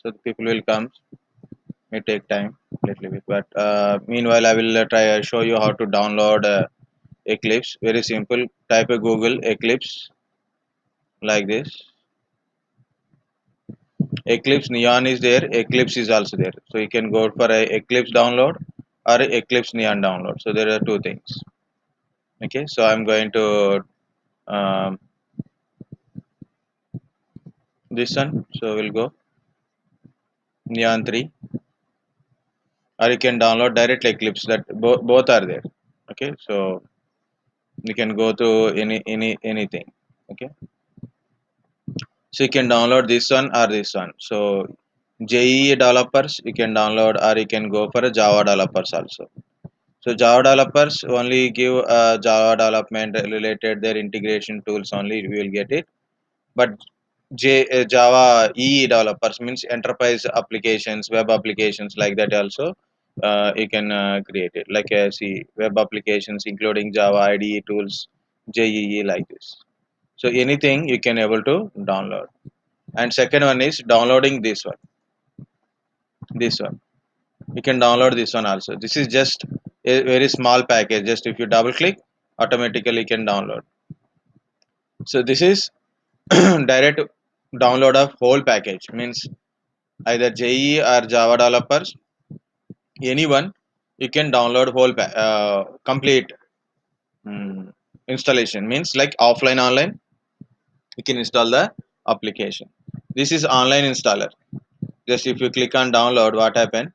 so the people will come. May take time little bit, but meanwhile I will try show you how to download Eclipse. Very simple. Type a Google Eclipse like this. Eclipse Neon is there. Eclipse is also there. So you can go for a Eclipse download or a Eclipse Neon download. So there are two things. Okay. So I'm going to um, this one. So we'll go Neon 3, or you can download direct Eclipse. That both are there. Okay. So you can go to anything. Okay. So you can download this one or this one. So JEE developers you can download, or you can go for a Java developers also. So Java developers only give Java development related their integration tools only we will get it. But Java EE developers means enterprise applications, web applications like that also you can create it. Like see web applications including Java IDE tools, JEE like this. So anything you can able to download. And second one is downloading this one. This one you can download this one also. This is just a very small package. Just if you double click, automatically you can download. So this is direct download of whole package. Means either JE or Java developers, anyone you can download whole complete installation. Means like offline online you can install the application. This is online installer. Just if you click on download, what happen?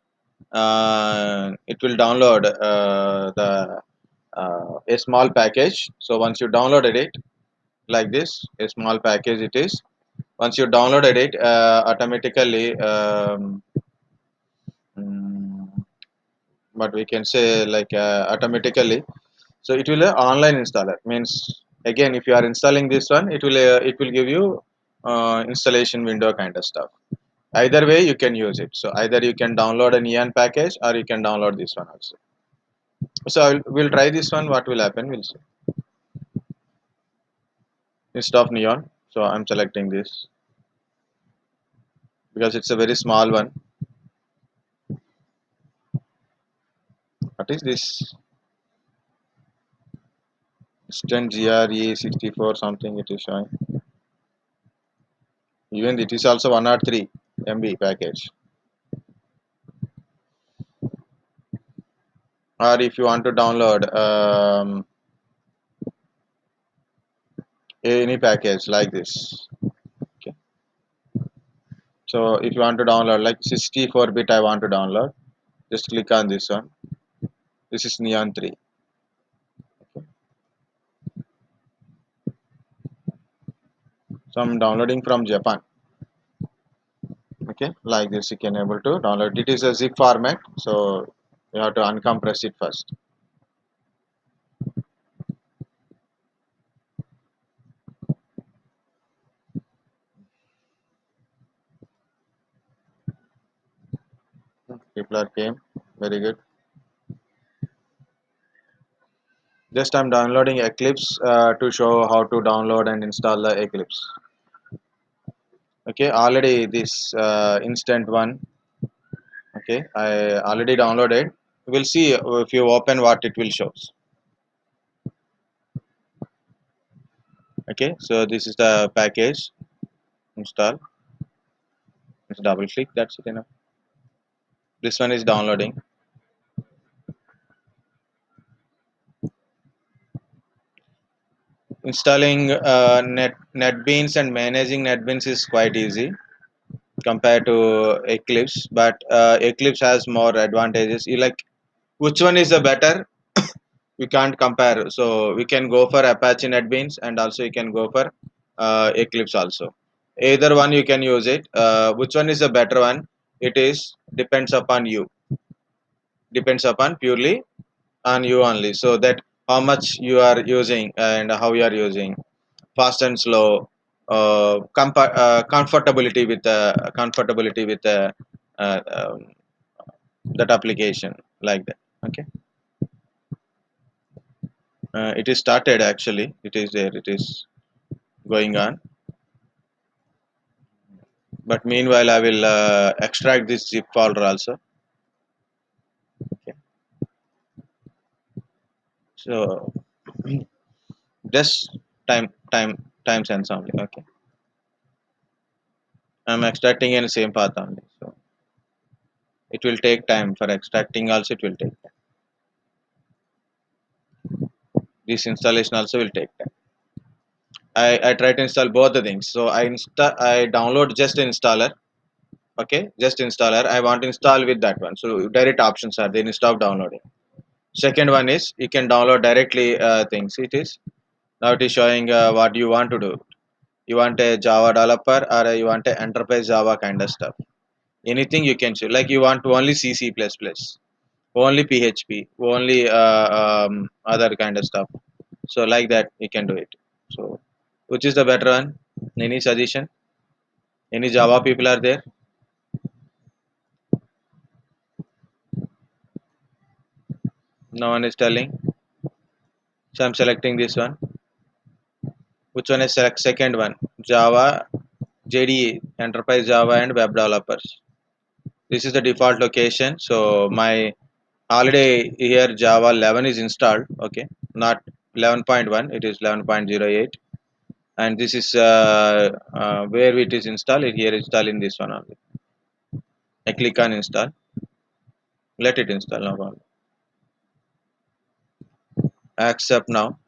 It will download a small package. So once you downloaded it like this, a small package it is. Once you downloaded it, automatically mm, but we can say like automatically, so it will online installer. Means again if you are installing this one, it will give you installation window kind of stuff. Either way you can use it. So either you can download an EN package, or you can download this one also. So we'll try this one. What will happen? We'll see. Instead of Neon, so I'm selecting this because it's a very small one. What is this? Instant GRE64 something it is showing. Even it is also 103 MB package. Or if you want to download any package like this. Okay. So if you want to download like 64-bit, I want to download. Just click on this one. This is Neon 3. Okay. So I'm downloading from Japan. Okay, like this you can able to download. It is a zip format, so you have to uncompress it first. People are came, very good. Just I'm downloading Eclipse to show how to download and install the Eclipse. Okay, already this instant one. Okay, I already downloaded. We'll see if you open what it will show. Okay, so this is the package install. Just double click. That's it enough. This one is downloading. Installing NetBeans and managing NetBeans is quite easy compared to Eclipse, but Eclipse has more advantages. You like which one is the better? We can't compare. So we can go for Apache NetBeans, and also you can go for Eclipse also. Either one you can use it. Which one is the better one? It is depends upon you. Depends upon purely on you only. So that how much you are using and how you are using, fast and slow, comfortability with uh, um, that application like that. Okay, it is started actually. It is there. It is going on. But meanwhile, I will extract this zip folder also. Okay. So just time sense only. Okay. I'm extracting in the same path only. So it will take time for extracting also. It will take time. This installation also will take time. I try to install both the things. So I download just installer. Okay, just installer. I want to install with that one. So direct options are then stop downloading. Second one is you can download directly things. It is now it is showing what you want to do. You want a Java developer or you want a enterprise Java kind of stuff. Anything you can choose. Like you want to only C C plus plus, only PHP, only other kind of stuff. So like that you can do it. So which is the better one? Any suggestion? Any Java people are there? No one is telling. So I'm selecting this one. Which one is select second one? Java, JDE, Enterprise Java and Web Developers. This is the default location. So my already here Java 11 is installed. Okay, not 11.1. It is 11.08. And this is where it is installed. Here install in this one only. I click on install. Let it install now. Accept now.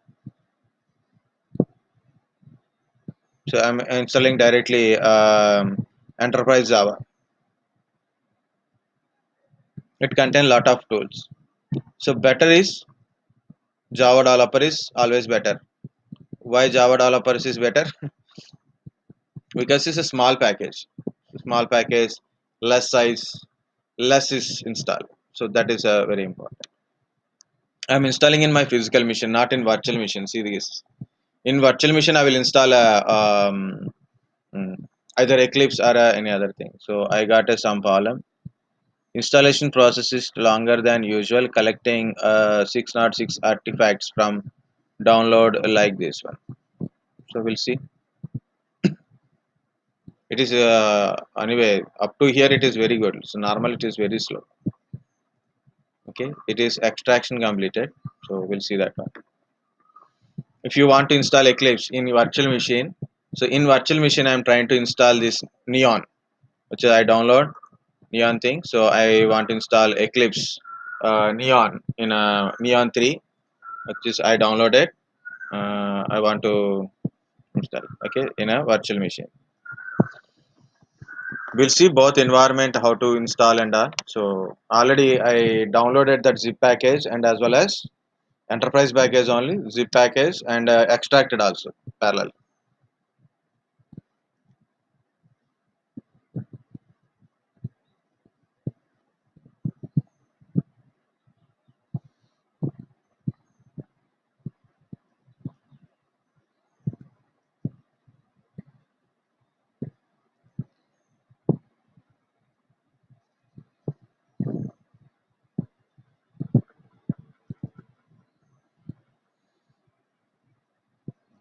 So I'm installing directly Enterprise Java. It contains lot of tools. So better is Java developer is always better. Why Java developers is better? Because it's a small package. Small package, less size, less is installed. So that is very important. I'm installing in my physical machine, not in virtual machine. See this. In virtual machine, I will install mm, either Eclipse or any other thing. So I got some problem. Installation process is longer than usual, collecting 606 artifacts from download like this one. So we'll see. It is anyway up to here it is very good. So normal it is very slow. Okay, it is extraction completed. So we'll see that one. If you want to install Eclipse in virtual machine, so in virtual machine I'm trying to install this Neon, which I download Neon thing. So I want to install Eclipse Neon in a Neon 3, which is I downloaded. I want to install okay in a virtual machine. We'll see both environment how to install and all. So already I downloaded that zip package and as well as enterprise package only zip package and extracted also parallel.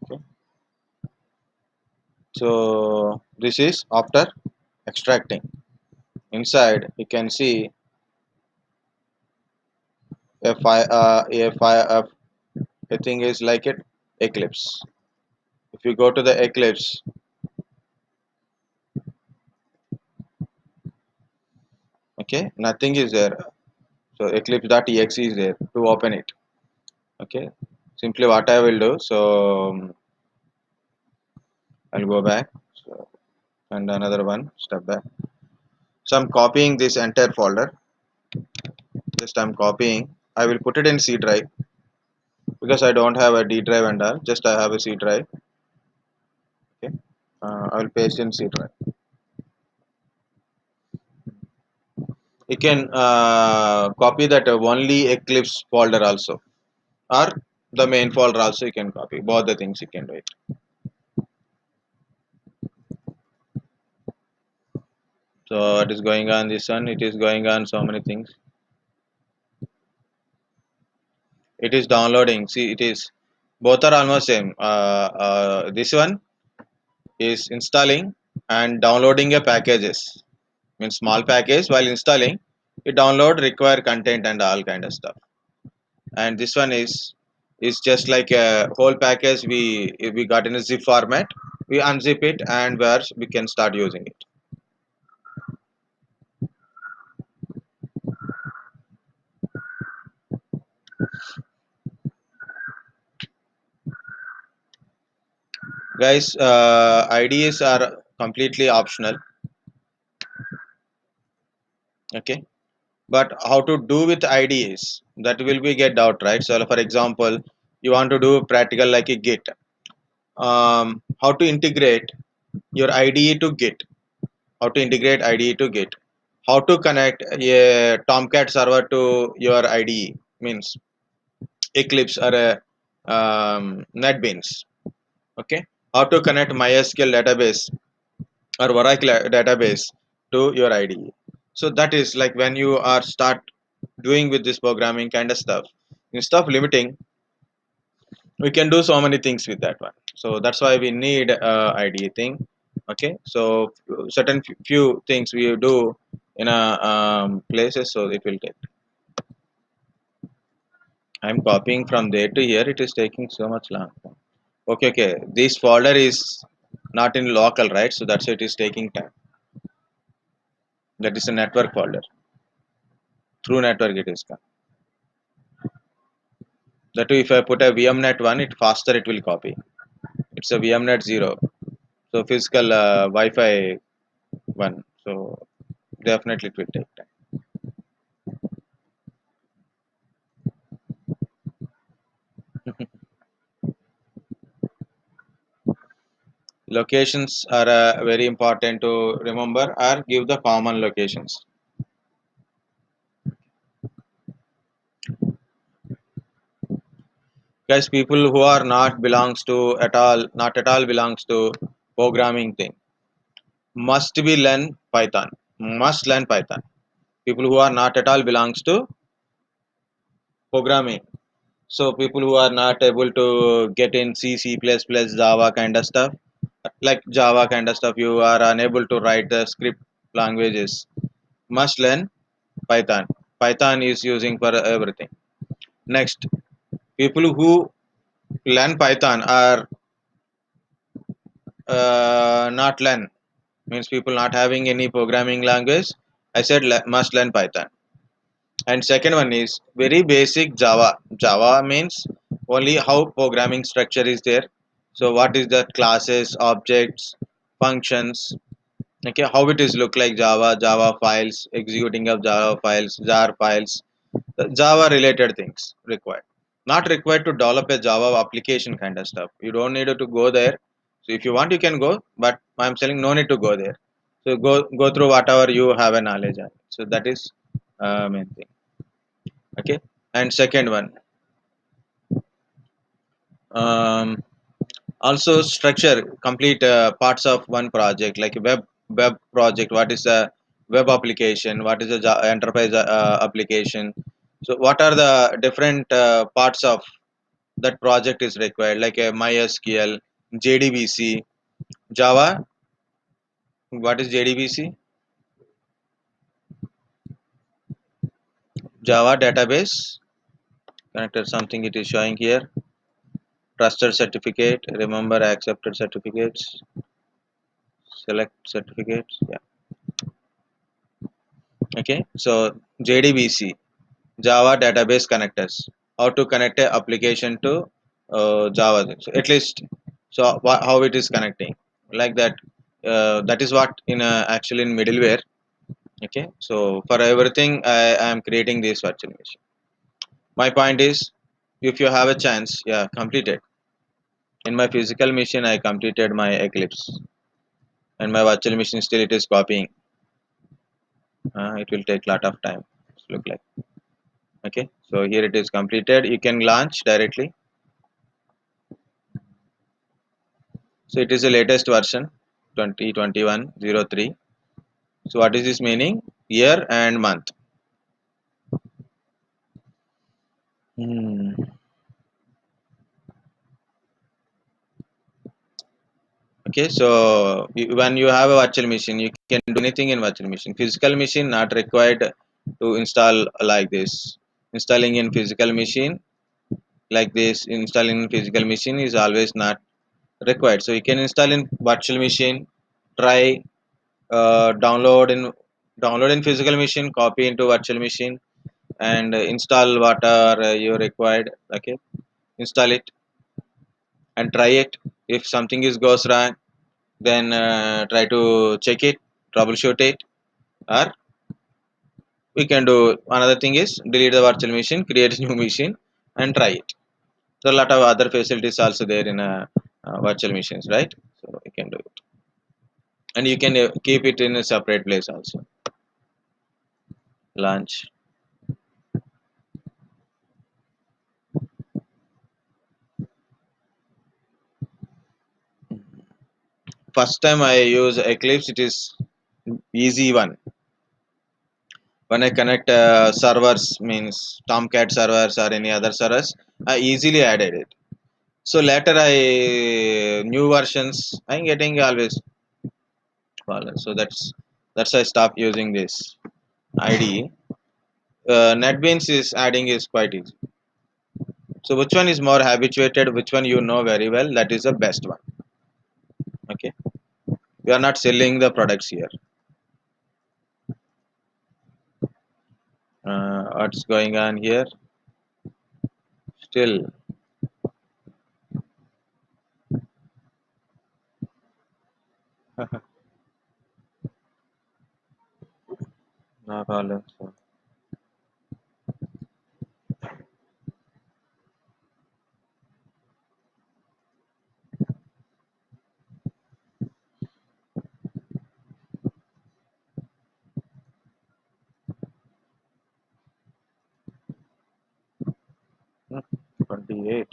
Okay. So this is after extracting. Inside you can see a file a thing is like it Eclipse. If you go to the Eclipse, okay, nothing is there. So eclipse.exe is there to open it. Okay, simply what I will do. So I'll go back. So and another one step back. So I'm copying this entire folder. Just I'm copying. I will put it in C drive because I don't have a D drive and all. Just I have a C drive. Okay, I will paste in C drive. You can copy that only Eclipse folder also, or the main folder also. You can copy both the things. You can do it. So what is going on this one? It is going on so many things. It is downloading. See, it is both are almost same. This one is installing and downloading a packages, means small package while installing you download require content and all kind of stuff. And this one is just like a whole package we got in a zip format, we unzip it and where we can start using it. Guys, IDEs are completely optional, okay, but how to do with IDEs, that will be get doubt, right? So for example, you want to do practical like a Git, how to integrate your IDE to Git, how to integrate IDE to Git, how to connect a Tomcat server to your IDE, means Eclipse or a NetBeans. Okay, how to connect MySQL database or Oracle database to your IDE. So that is like when you are start doing with this programming kind of stuff. Instead of limiting, we can do so many things with that one. So that's why we need IDE thing. Okay, so certain few things we do in a places, so it will take. I'm copying from there to here. It is taking so much long. Okay, okay. This folder is not in local, right? So that's why it is taking time. That is a network folder. Through network it is come. That too, if I put a VMnet one, it faster it will copy. It's a VMnet zero. So physical Wi-Fi one. So definitely it will take time. Locations are very important to remember or give the common locations. Guys, people who are not belongs to at all, not at all belongs to programming thing, must be learn Python. Must learn Python. People who are not at all belongs to programming. So people who are not able to get in C, C++, Java kind of stuff, like Java kind of stuff, you are unable to write the script languages. Must learn Python. Python is using for everything. Next, people who learn Python are not learn, means people not having any programming language. I said must learn Python. And second one is very basic Java. Java means only how programming structure is there. So what is the classes, objects, functions, okay, how it is look like Java, Java files, executing of Java files, jar files, the Java related things required. Not required to develop a Java application kind of stuff. You don't need to go there. So if you want, you can go, but I'm saying no need to go there. So go through whatever you have a knowledge on. So that is main thing. Okay, and second one, um, also structure complete parts of one project like a web project. What is a web application? What is a enterprise application? So what are the different parts of that project is required, like a MySQL, JDBC, Java. What is JDBC? Java database connector, something it is showing here. Trusted certificate, remember accepted certificates, select certificates. Yeah. Okay. So JDBC, Java database connectors. How to connect a application to Java. So at least, so how it is connecting, like that. That is what in actually in middleware. Okay. So for everything, I am creating this virtual machine. My point is, if you have a chance, yeah, complete it. In my physical machine, I completed my Eclipse, and my virtual machine still it is copying. It will take lot of time. Look like. Okay, so here it is completed. You can launch directly. So it is the latest version 2021-03. So what is this meaning? Year and month. Hmm. Okay, so when you have a virtual machine, you can do anything in virtual machine. Physical machine not required to install like this. Installing in physical machine like this, installing in physical machine is always not required. So you can install in virtual machine, try download in physical machine, copy into virtual machine, and install what are you required. Okay, install it and try it. If something is goes wrong, then try to check it, troubleshoot it, or we can do another thing is delete the virtual machine, create a new machine, and try it. There are a lot of other facilities also there in virtual machines, right? So you can do it, and you can keep it in a separate place also. Launch. First time I use Eclipse, it is easy one. When I connect servers, means Tomcat servers or any other servers, I easily added it. So later I new versions I'm getting always fallen. So that's I stopped using this IDE. NetBeans is adding is quite easy. So which one is more habituated? Which one you know very well? That is the best one. Okay, we are not selling the products here. What's going on here? Still no problem. So 28.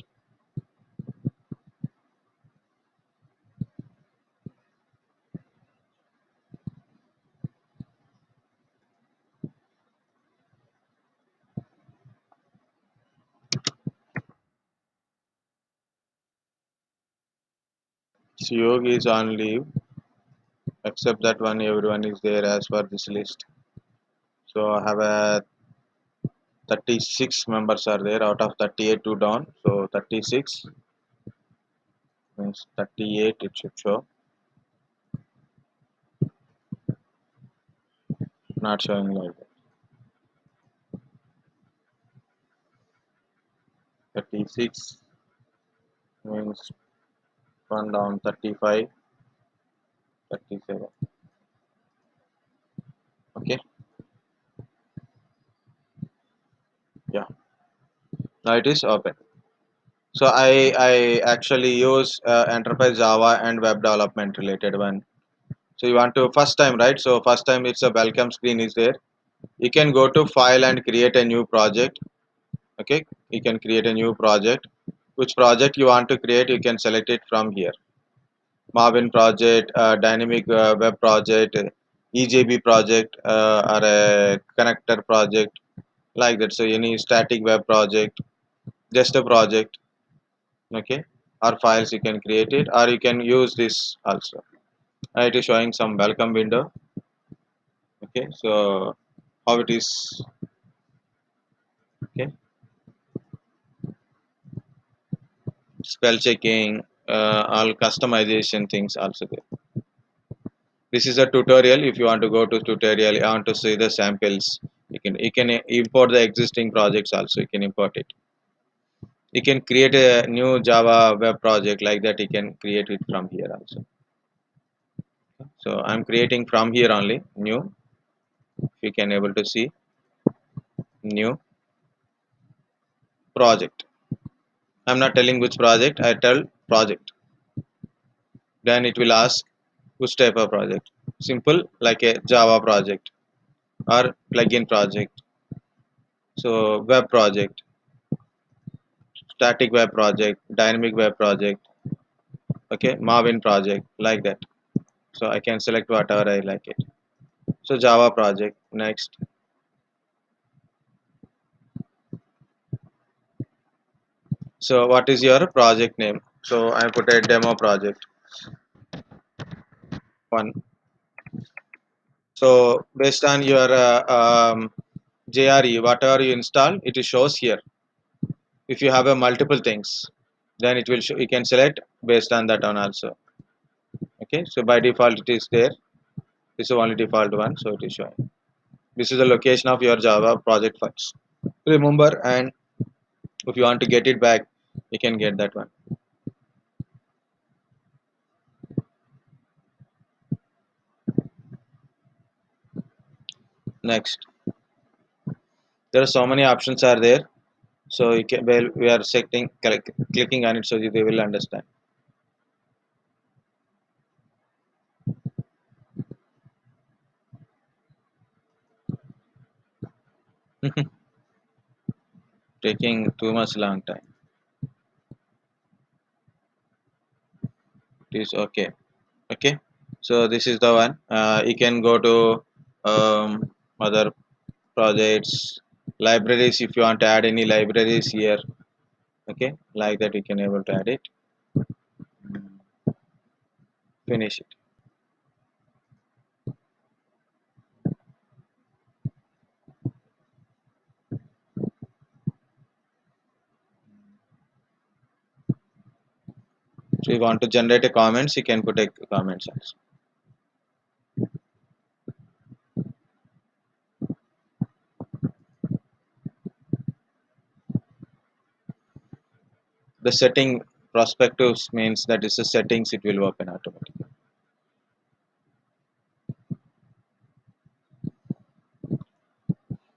Yog is on leave, except that one everyone is there as per this list. So I have a 36 members are there out of 38 to down. So 36 means 38 it should show. Not showing like that. 36 means one down 35, 37. Okay, yeah. Now it is open. So I actually use enterprise Java and web development related one. So you want to first time, right? So first time it's a welcome screen is there. You can go to file and create a new project. Okay, you can create a new project. Which project you want to create, you can select it from here. Marvin project, dynamic web project, EJB project, or a connector project, like that. So any static web project, just a project, okay, or files you can create it, or you can use this also. It is showing some welcome window. Okay, so how it is. Okay, spell checking, all customization things also there. This is a tutorial. If you want to go to tutorial, you want to see the samples, you can import the existing projects also. You can import it. You can create a new Java web project like that. You can create it from here also. So I'm creating from here only new. If you can able to see new project. I'm not telling which project. I tell project. Then it will ask which type of project. Simple like a Java project or plugin project. So web project, static web project, dynamic web project, okay, Marvin project, like that. So I can select whatever I like it. So Java project, next. So what is your project name? So I put a demo project. one. So based on your JRE, whatever you install, it shows here. If you have a multiple things, then it will show, you can select based on that one also. Okay, so by default it is there. This is only default one, so it is showing. This is the location of your Java project files. Remember, and if you want to get it back, you can get that one. Next, there are so many options are there. So you can, well, we are setting clicking on it so that they will understand. Taking too much long time. It is okay. Okay. So this is the one. You can go to other projects, libraries if you want to add any libraries here. Okay, like that you can able to add it. Finish it. So you want to generate a comments, you can put a comments also. The setting prospectives means that is the settings it will open automatically.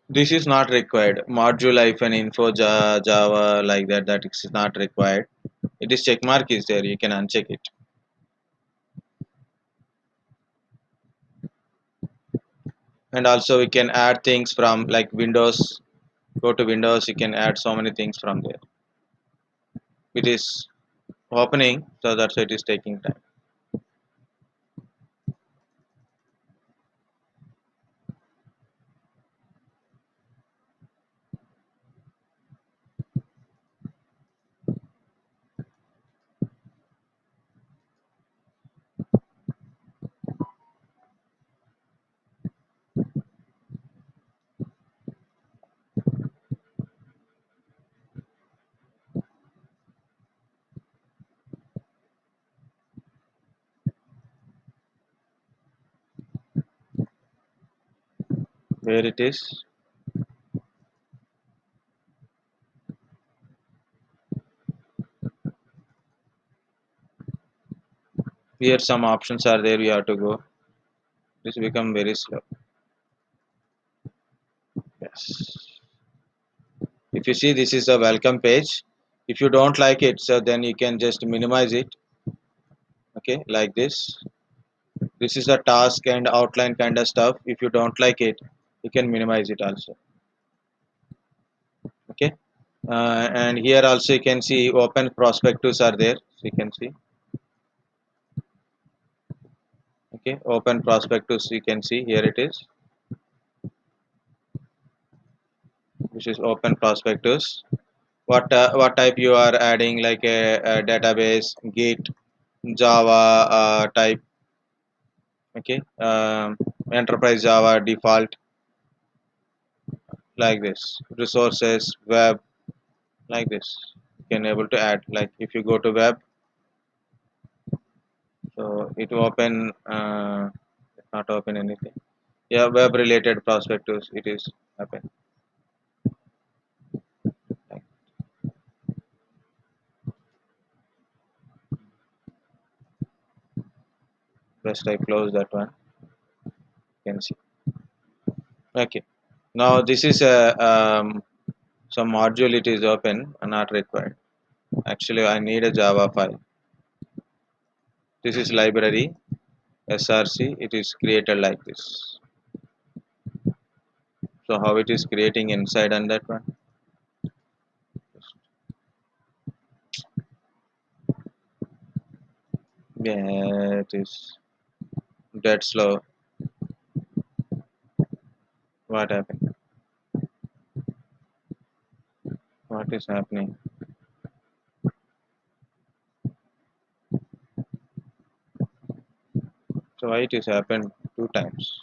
This is not required. Module hyphen info Java like that. That is not required. It is check mark is there. You can uncheck it. And also we can add things from like Windows. Go to Windows. You can add so many things from there. It is opening, so that's why it is taking time. Where it is? Here some options are there. You have to go. This become very slow. Yes. If you see, this is the welcome page. If you don't like it, so then you can just minimize it. Okay, like this. This is the task and outline kind of stuff. If you don't like it, you can minimize it also. Okay. And here also you can see open prospectus are there. So you can see. Okay, open prospectus you can see here it is. Which is open prospectus. What type you are adding like a database, Git, Java type. Okay, enterprise Java default like this. Resources, web like this. You can able to add like if you go to web, so it will open. Not open anything. Yeah, web related prospectus it is happen. Like, just I close that one. You can see. Okay. Now this is a some module it is open not required. Actually, I need a Java file. This is library src. It is created like this. So how it is creating inside on that one? Yeah, it is that slow. What happened? What is happening? So why it is happened two times?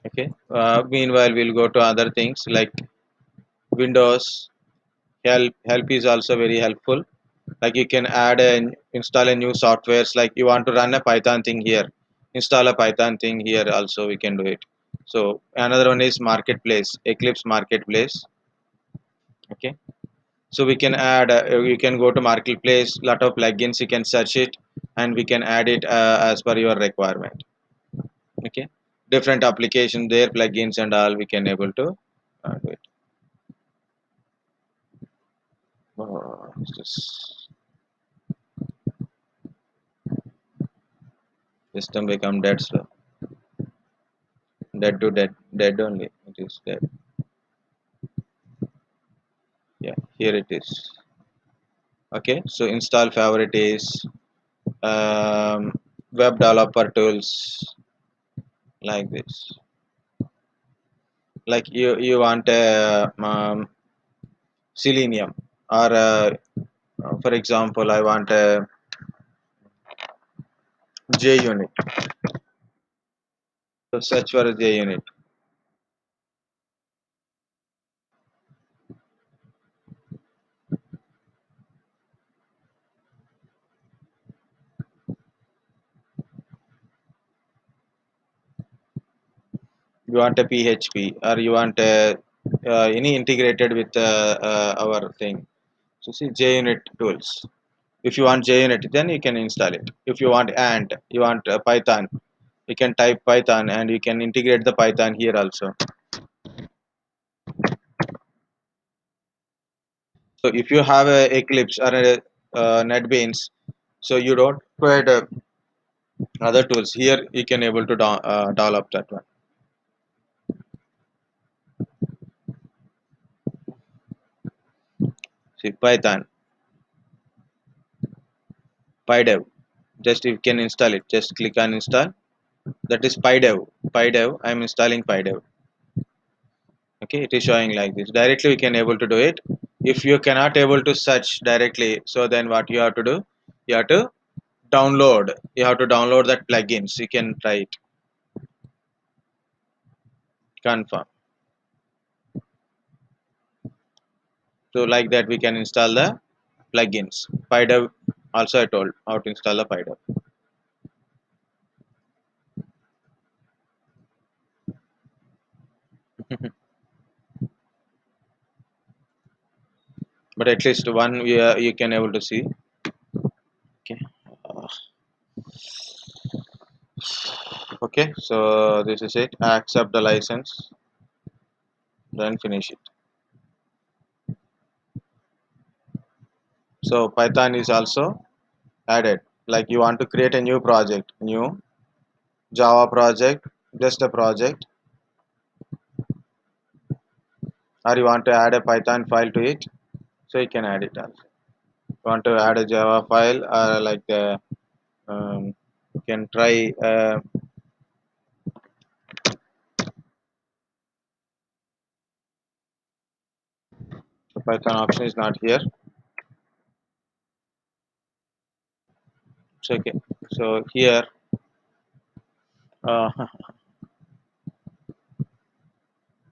Okay. Meanwhile, we'll go to other things like Windows. Help is also very helpful. Like you can add and install a new softwares. Like you want to run a Python thing here, install a Python thing here. Also, we can do it. So another one is Marketplace, Eclipse Marketplace. Okay. So we can add. You can go to Marketplace. Lot of plugins. You can search it, and we can add it as per your requirement. Okay. Different application, their plugins and all. We can able to do it. Just system become dead slow. Dead to dead only. It is dead. Yeah, here it is. Okay, so install favorite is um, web developer tools like this. Like you want a Selenium or for example, I want a JUnit. So search for a JUnit. You want a PHP or you want a any integrated with our thing. So see JUnit tools. If you want JUnit, then you can install it. If you want Ant, you want Python, you can type Python and you can integrate the Python here also. So if you have a Eclipse or a NetBeans, so you don't require other tools. Here you can able to develop that one. See Python, PyDev. Just you can install it. Just click on install. That is PyDev. PyDev. I am installing PyDev. Okay, it is showing like this. Directly we can able to do it. If you cannot able to search directly, so then what you have to do? You have to download. You have to download that plugins. You can try it. Confirm. So like that we can install the plugins. PyDev also I told how to install the PyDev. But at least one you can able to see. Okay. Uh, okay. So this is it. Accept the license. Then finish it. So Python is also added. Like you want to create a new project, new Java project, just a project, or you want to add a Python file to it, so you can add it also. You want to add a Java file, or like you can try the Python option is not here. So okay, so here uh,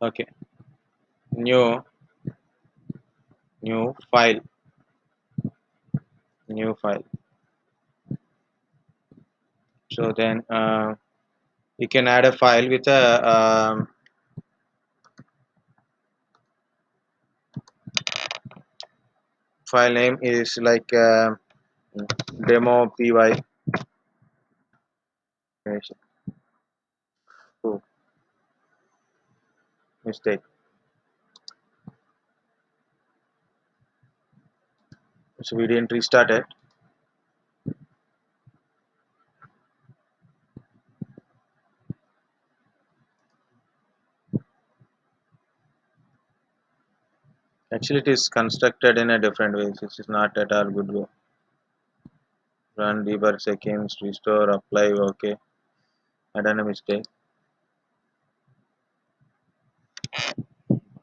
okay, new new file, new file. So then you can add a file with a file name is like demo py. Oh, mistake. So we didn't restart it. Actually, it is constructed in a different way. This is not at all good way. Run debug seconds, restore, apply. Okay, I done a mistake.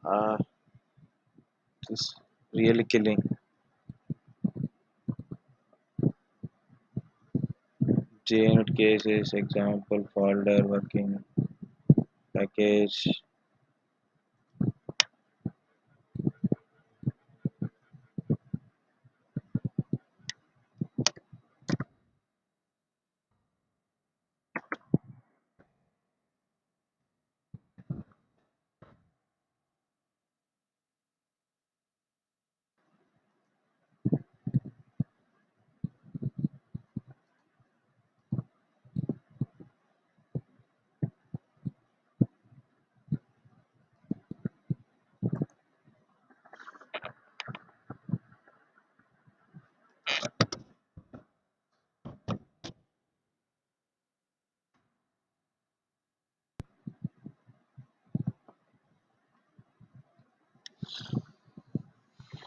Ah, this is really killing. Changed cases, example, folder, working package.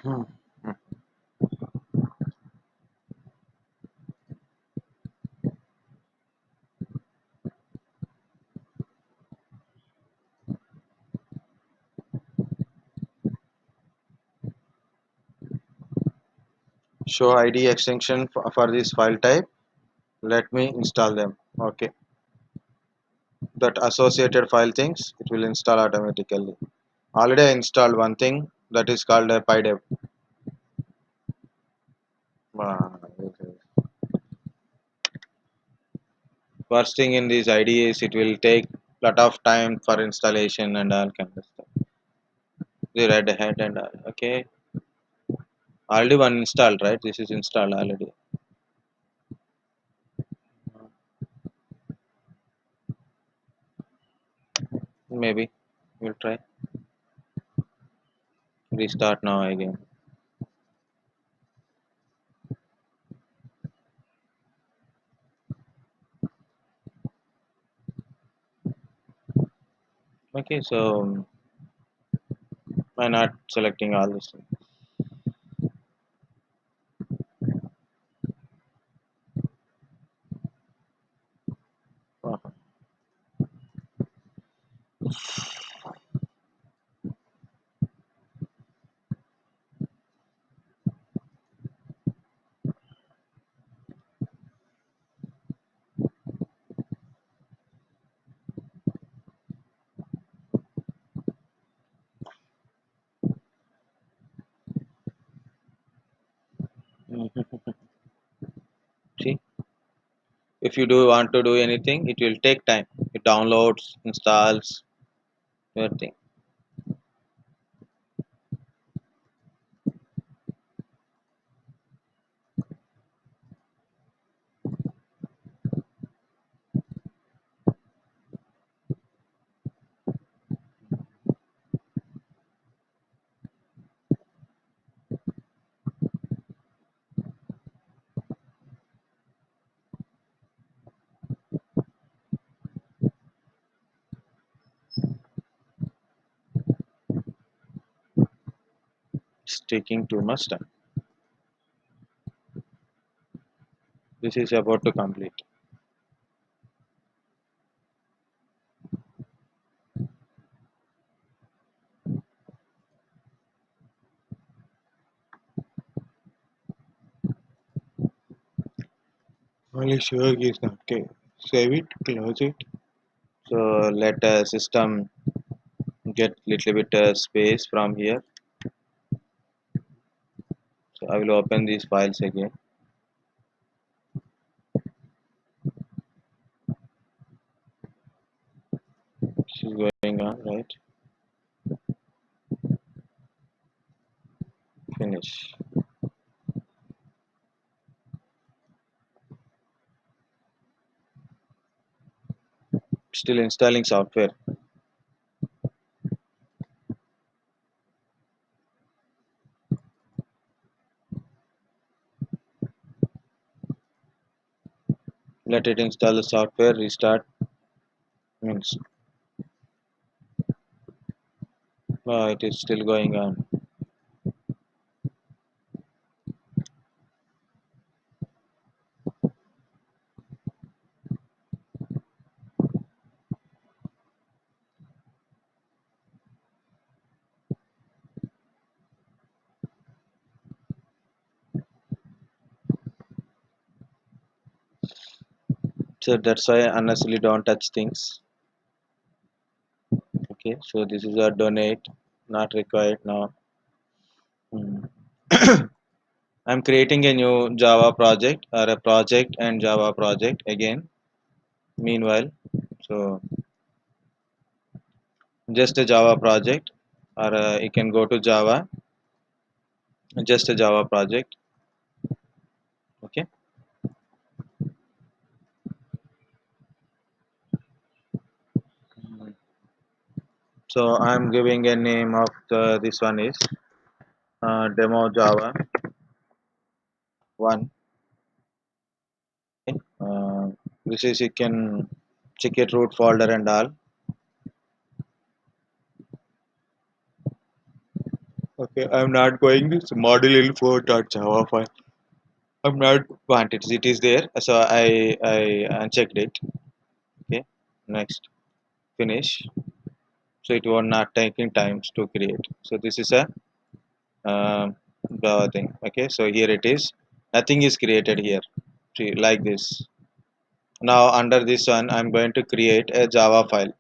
Hmm. Show ID extension for this file type. Let me install them. Okay, that associated file things it will install automatically. Already I installed one thing that is called a PyDev. First thing in this IDE is it will take lot of time for installation and all kind of stuff. The red hat and all. Okay, already one installed, right? This is installed already. Maybe we'll try restart now again. Okay, so why not selecting all this? Uh-huh. Mhm. See, if you do want to do anything, it will take time. It downloads, installs, everything. It's taking too much time. This is about to complete. Only sure is not okay. Save it, close it. So let system get little bit space from here. So I will open these files again. This is going on, right? Finish. Still installing software. Let it install the software. Restart. Means it is still going on. So that's why unnecessarily don't touch things. Okay, so this is a donate, not required now. Hmm. I'm creating a new Java project or a project and Java project again. Meanwhile, so just a Java project, or you can go to Java, just a Java project. Okay, so I'm giving a name of this one is demo Java one. Okay, this is you can check it root folder and all. Okay, I'm not going this module info.java file. I'm not want it. It is there, so I unchecked it. Okay, next finish. So it was not taking times to create. So this is a Java thing. Okay, so here it is. Nothing is created here. See, like this. Now under this one, I'm going to create a Java file.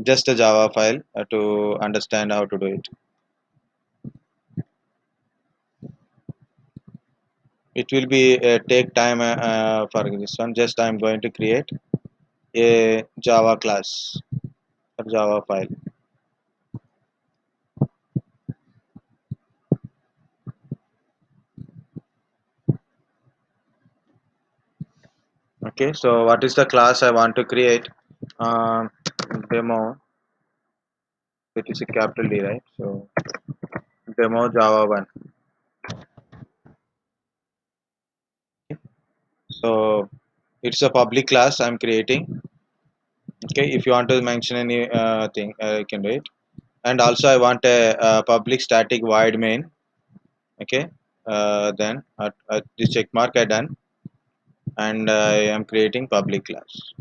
Just a Java file to understand how to do it. It will be take time for this one. Just I'm going to create a Java class or Java file. Okay, so what is the class I want to create? Um, Demo. It is a capital D, right? So demo Java 1. So it's a public class I'm creating. Okay, if you want to mention any thing, you can do it. And also I want a public static void main. Okay, then this check mark I done, and I am creating public class.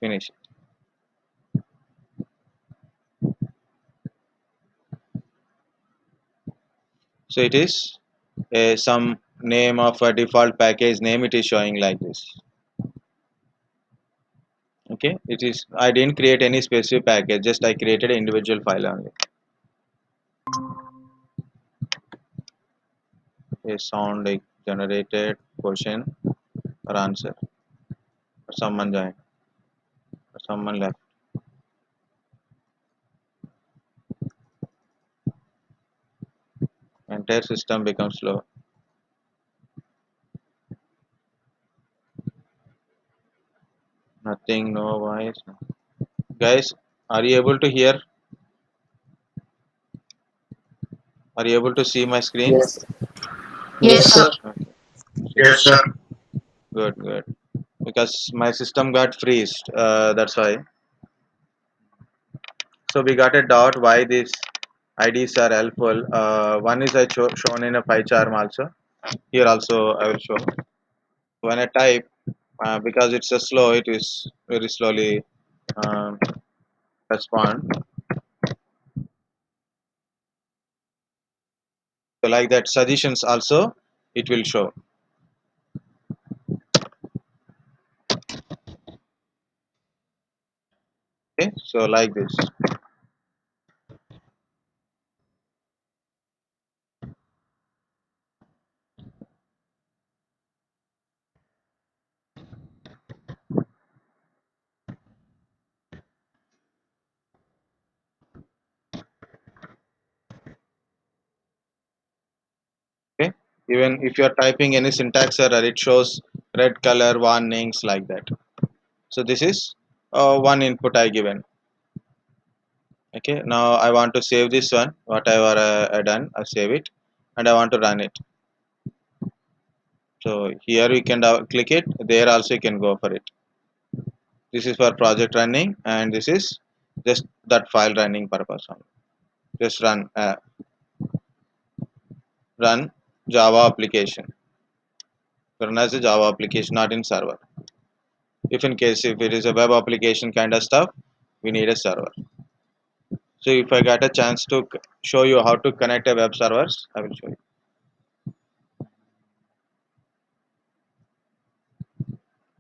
Finish. So it is some name of a default package name. It is showing like this. Okay, it is. I didn't create any specific package. Just I created an individual file only. A sound like generated question or answer. Or someone joined. Or someone left. Entire system becomes slow. Nothing. No voice. Guys, are you able to hear? Are you able to see my screen? Yes, Yes, yes, sir. sir. Okay. Yes, sir. Good, good. Because my system got freezed. That's why. So we got a doubt why these IDs are helpful. One is shown in a pie chart also. Here also I will show. When I type, because it's a slow, it is very slowly um, respond. So like that, suggestions also it will show. Okay, so like this. Okay, even if you are typing any syntax error, it shows red color warnings like that. So this is one input I given. Okay, now I want to save this one. Whatever I done, I save it, and I want to run it. So here we can click it. There also you can go for it. This is for project running, and this is just that file running purpose only. Just run Java application. Run as a Java application, not in server. If in case if it is a web application kind of stuff, we need a server. So if I get a chance to show you how to connect a web servers, I will show you.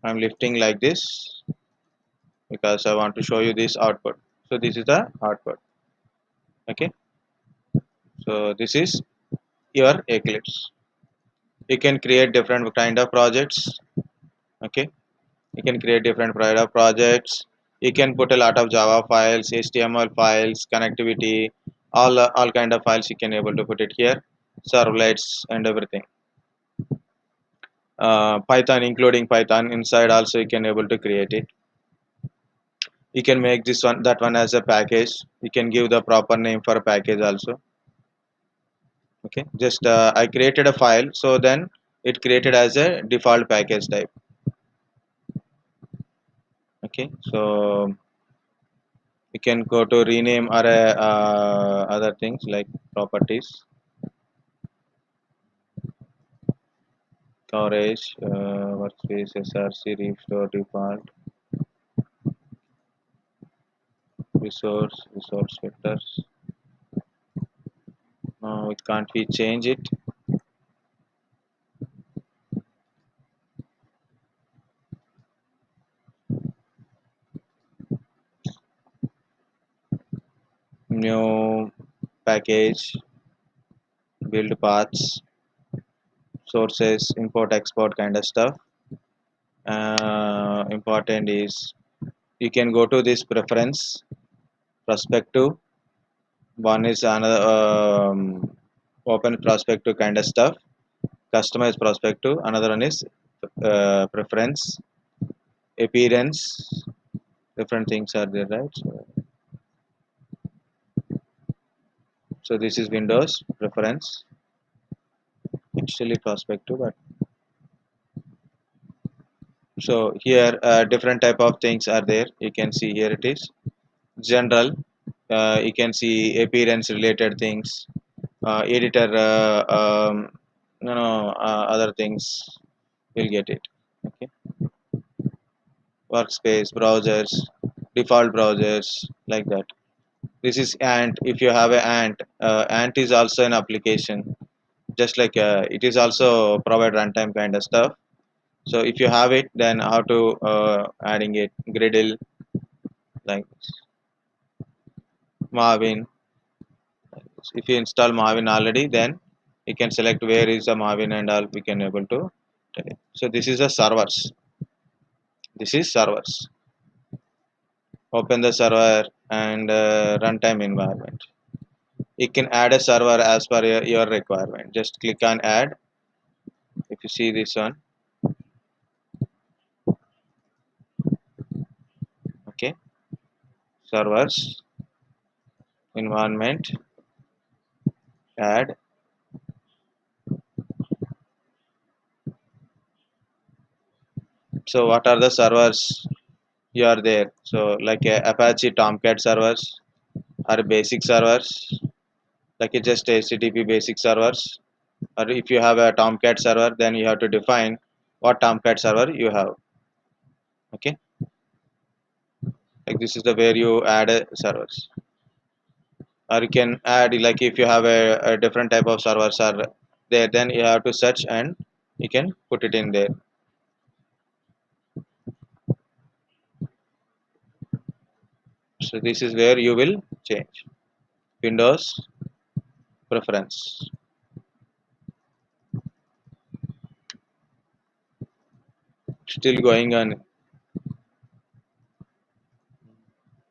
I'm lifting like this because I want to show you this output. So this is the output. Okay, so this is your Eclipse. You can create different kind of projects. Okay, you can create different kind of projects. You can put a lot of Java files, HTML files, connectivity, all kind of files you can able to put it here, servlets and everything. Python, including Python inside also you can able to create it. You can make this one that one as a package. You can give the proper name for a package also. Okay, just I created a file, so then it created as a default package type. Okay, so you can go to rename or other things like properties, coverage, workspace, src, restore default, resource vectors. No, it can't we change it. New package, build paths, sources, import export kind of stuff. Important is you can go to this preference perspective. One is another open perspective kind of stuff, customize perspective. Another one is preference, appearance. Different things are there, right? So this is Windows preference. Actually perspective, but so here different type of things are there. You can see here it is general. You can see appearance related things, editor, other things. You'll get it. Okay, workspace, browsers, default browsers, like that. This is Ant. If you have a Ant, Ant is also an application, just like it is also provide runtime kind of stuff. So if you have it, then how to adding it, Gradle, like Maven. If you install Maven already, then you can select where is the Maven and all. We can able to tell it. So this is the servers. This is servers. Open the server and runtime environment. You can add a server as per your requirement. Just click on add. If you see this one, okay, servers environment, add. So what are the servers you are there? So like Apache Tomcat servers or basic servers, like just HTTP basic servers. Or if you have a Tomcat server, then you have to define what Tomcat server you have. Okay, like this is the where you add a servers. Or you can add like if you have a different type of servers are there, then you have to search and you can put it in there. So this is where you will change Windows preference. Still going on.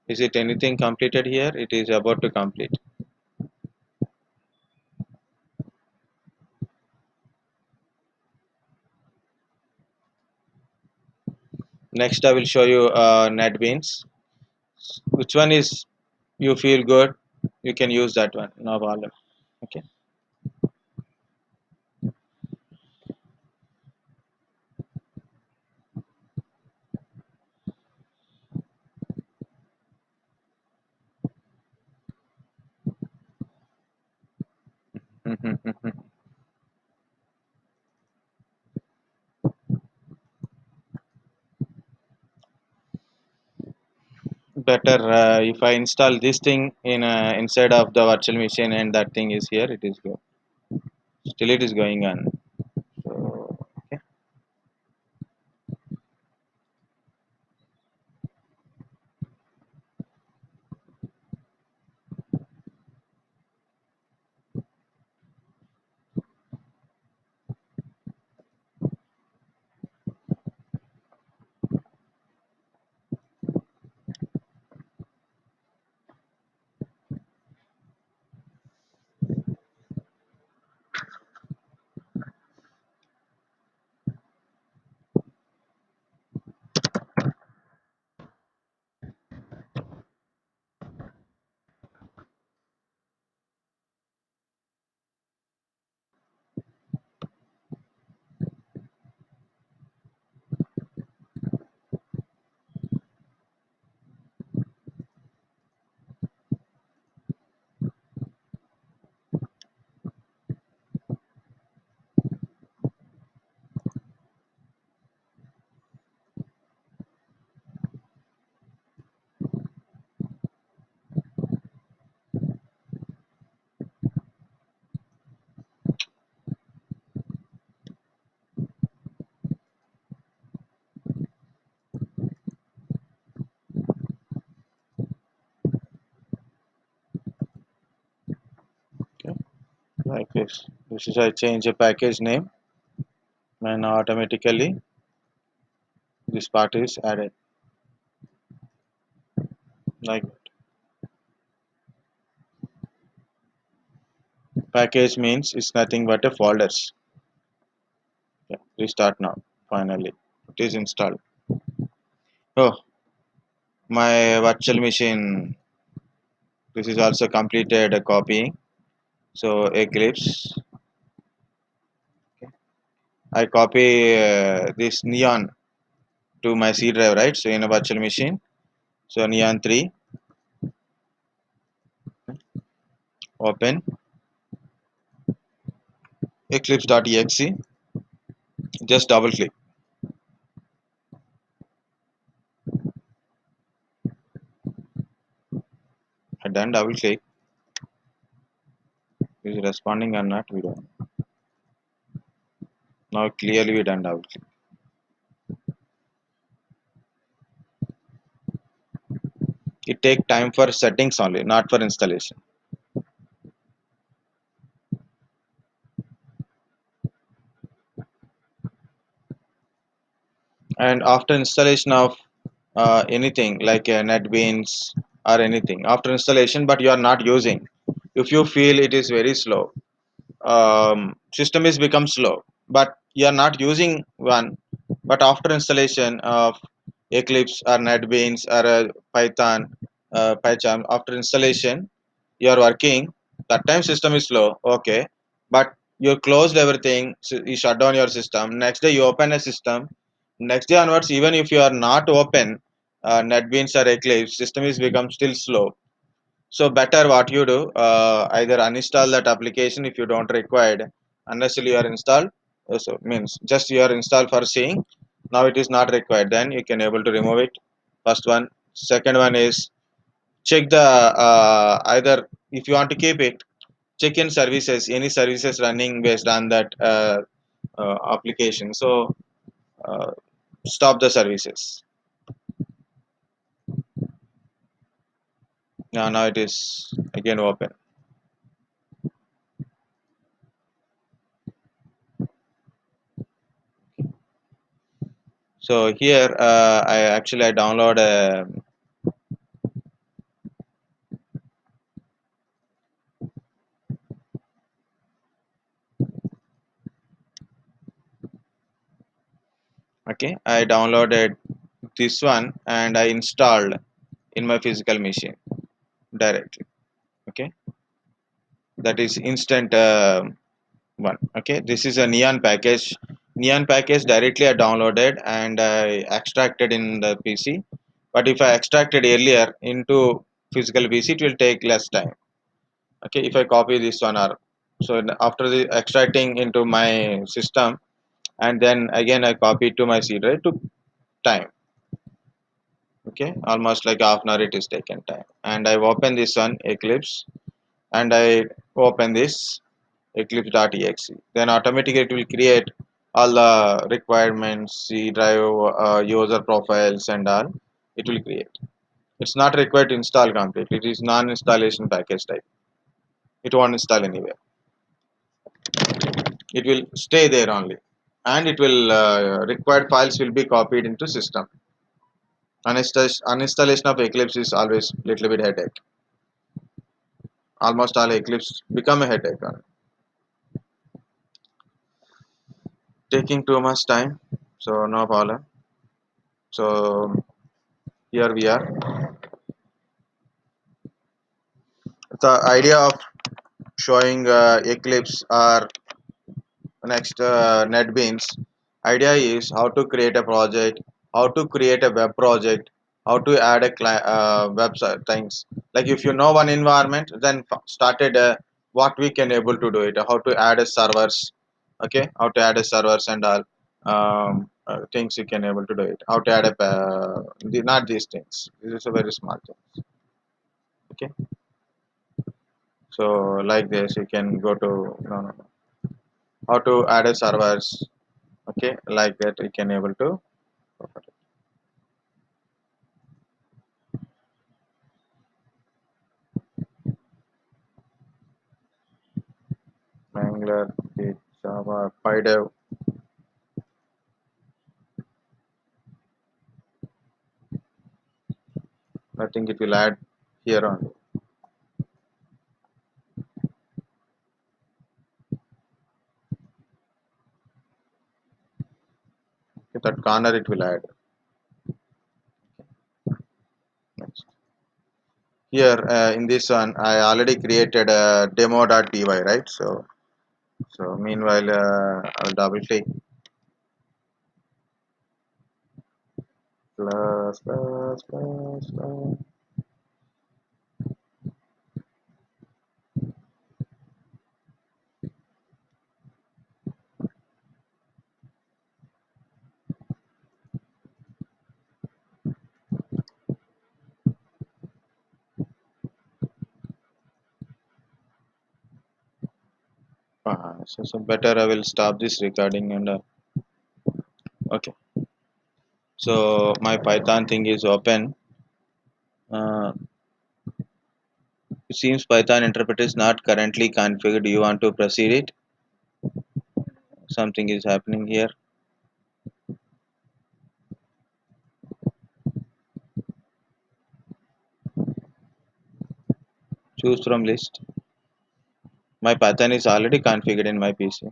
Is it anything completed here? It is about to complete. Next I will show you NetBeans. Which one is you feel good, you can use that one, no problem. Okay, better if I install this thing in inside of the virtual machine and that thing is here, it is good. Still it is going on. So okay, like this is I change a package name and automatically this part is added like package means it's nothing but a folders. Yeah, restart now. Finally, it is installed. Oh, my virtual machine. This is also completed a copying. So Eclipse. I copy this Neon to my C drive, right? So in a virtual machine. So Neon 3, open Eclipse.exe. Just double click. I done double click. Is it responding or not? We don't. Now clearly we done double click. It take time for settings only, not for installation. And after installation of anything like NetBeans or anything, after installation, but you are not using, if you feel it is very slow, system is become slow, but you are not using one, but after installation of Eclipse or NetBeans or Python, PyCharm, after installation you are working, that time system is slow, okay, but you closed everything, so you shut down your system, next day you open a system, next day onwards even if you are not open NetBeans or Eclipse, system is become still slow. So better what you do, either uninstall that application if you don't require it, unless you are installed. So means just you are installed for seeing. Now it is not required. Then you can able to remove it. First one. Second one is check the either if you want to keep it, check in services. Any services running based on that application. So uh, stop the services. Now it is again open. So here I download a. Okay, I downloaded this one and I installed in my physical machine directly. Okay, that is instant one. Okay, this is a Neon package. Neon package directly I downloaded and I extracted in the PC. But if I extracted earlier into physical PC, it will take less time. Okay, if I copy this one or so after the extracting into my system and then again I copy to my C drive to time. Okay, almost like half an hour it is taken time, and I open this one Eclipse and I open this eclipse.exe, then automatically it will create all the requirements, C drive, user profiles and all. It will create. It's not required to install complete. It is non-installation package type. It won't install anywhere. It will stay there only, and it will required files will be copied into system. Uninstallation of Eclipse is always little bit headache. Almost all Eclipse become a headache. Taking too much time, so no problem. So here we are. The idea of showing Eclipse or next NetBeans idea is how to create a project, how to create a web project, how to add a website things. Like if you know one environment, then started what we can able to do it. How to add a servers, okay? How to add a servers and all things you can able to do it. How to add a not these things. This is a very small thing. Okay, so like this you can go to no, how to add a servers. Okay, like that we can able to. Angular, Git, Java, PyDev. I think it will add here on. Okay, that corner it will add. Next. Here in this one, I already created a demo.py, right? So meanwhile, I'll double click plus. So better I will stop this recording and okay. So my Python thing is open. Uh, it seems Python interpreter is not currently configured. Do you want to proceed it? Something is happening here. Choose from list. My Python is already configured in my PC.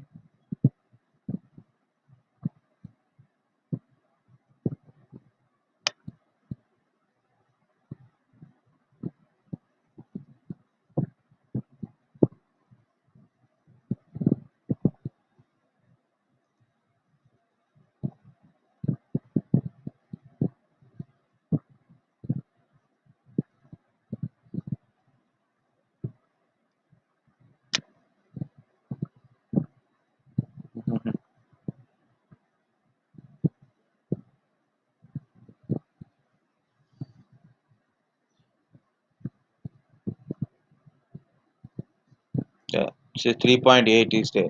Yeah, so 3.8 is there.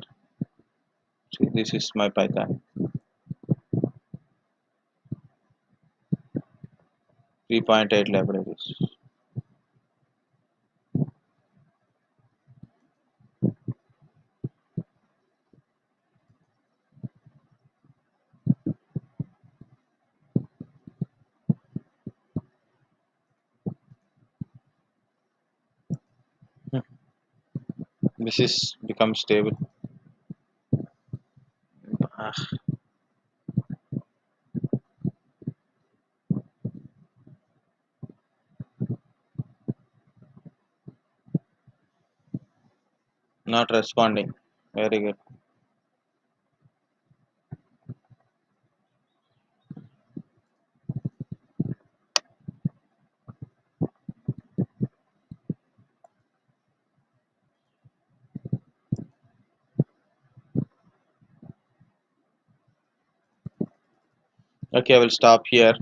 So this is my Python. 3.8 libraries. This is become stable. Ah, not responding. Very good. Okay, I will stop here.